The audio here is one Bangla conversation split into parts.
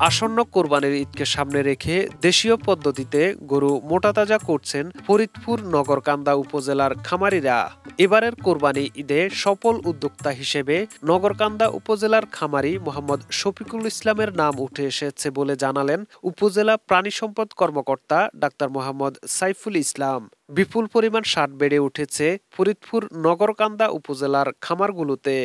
আসন্ন কোরবানির ঈদকে সামনে রেখে দেশীয় পদ্ধতিতে গরু মোটাতাজা করছেন ফরিদপুর নগরকান্দা উপজেলার খামারিরা। এবারের কোরবানি ঈদে সফল উদ্যোক্তা হিসেবে নগরকান্দা উপজেলার খামারি মোহাম্মদ শফিকুল ইসলামের নাম উঠে এসেছে বলে জানালেন উপজেলা প্রাণী সম্পদ কর্মকর্তা ডাক্তার মোহাম্মদ সাইফুল ইসলাম। বিপুল পরিমাণ ষাট বেড়ে উঠেছে ফরিদপুর নগরকান্দা উপজেলার খামারগুলোতে।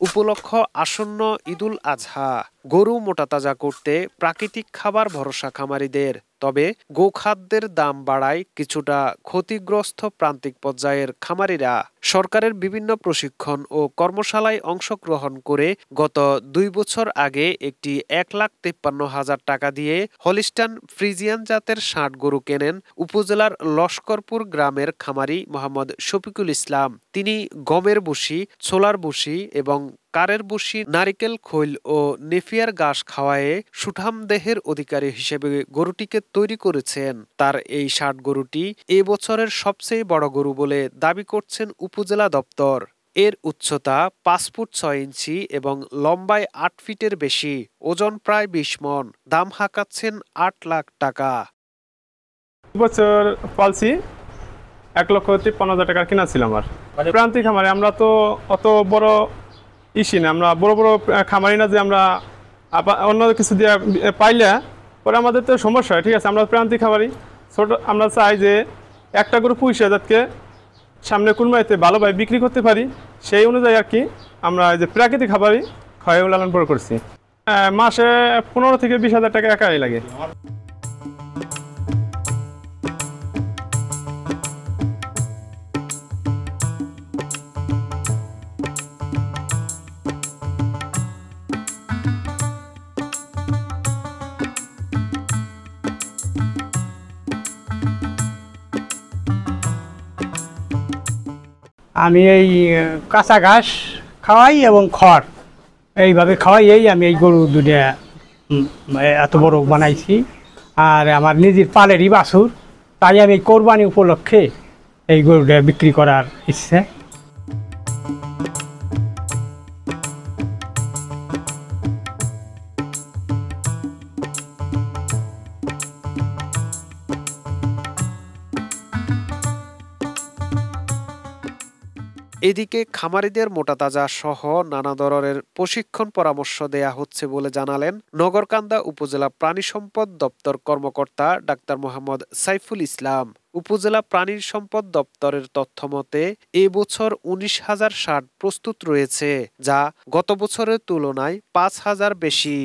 উপলক্ষ আসন্ন ঈদুল আজহা। গরু মোটাতাজা করতে প্রাকৃতিক খাবার ভরসা খামারিদের। তবে গোখাদ্যের দাম বাড়ায় কিছুটা ক্ষতিগ্রস্ত প্রান্তিক পর্যায়ের খামারিরা। সরকারের বিভিন্ন প্রশিক্ষণ ও কর্মশালায় অংশগ্রহণ করে গত ২ বছর আগে একটি ১,৫৩,০০০ টাকা দিয়ে হলিস্টান ফ্রিজিয়ান জাতের ষাঁড় গরু কেনেন উপজেলার লস্করপুর গ্রামের খামারি মোহাম্মদ শফিকুল ইসলাম। তিনি গমের ভুসি, ছোলার ভুসি এবং কারের ভুসি, নারিকেল খৈল ও নেপিয়ার ঘাস খাওয়ায়ে সুঠাম দেহের অধিকারী হিসেবে গরুটিকে তৈরি করেছেন। তার এই ষাঁড় গরুটি এ বছরের সবচেয়ে বড় গরু বলে দাবি করছেন উপজেলা দপ্তর। এর উচ্চতা ৫ ফুট ৬ ইঞ্চি এবং লম্বায় ৮ ফিটের বেশি, ওজন প্রায় ২০ মণ। দাম হাঁকাচ্ছেন ৮ লাখ টাকা। বছর পালছি ১,৫৩,০০০ টাকার কিনা ছিল আমার। প্রান্তিক খামারে আমরা তো অত বড় ইসি না, আমরা বড় বড় খামারি না যে আমরা অন্য কিছু দিয়ে পাইলে পরে আমাদের তো সমস্যা হয়। ঠিক আছে, আমরা প্রান্তিক খামারি ছোট, আমরা চাই যে একটা গরু পুষে যাতে সামনে কুরবানিতে ভালোভাবে বিক্রি করতে পারি, সেই অনুযায়ী আর কি আমরা যে প্রাকৃতিক খাবারই ক্ষয় লালন পালন করছি। মাসে ১৫ থেকে ২০,০০০ টাকা একাই লাগে। আমি এই কাঁচা ঘাস খাওয়াই এবং খড় এইভাবে খাওয়াই আমি এই গরু দুটা এত বড় বানাইছি। আর আমার নিজের পালেরই বাছুর, তাই আমি কোরবানি উপলক্ষে এই গরুটা বিক্রি করার ইচ্ছে। এদিকে খামারিদের মোটাতাজা সহ নানা ধরনের প্রশিক্ষণ পরামর্শ দেয়া হচ্ছে বলে জানালেন নগরকান্দা উপজেলা প্রাণী সম্পদ দপ্তর কর্মকর্তা ডাক্তার মোহাম্মদ সাইফুল ইসলাম। উপজেলা প্রাণী সম্পদ দপ্তরের তথ্যমতে এ বছর ১৯,০০০ ষাঁড় প্রস্তুত রয়েছে, যা গত বছরের তুলনায় ৫,০০০ বেশি।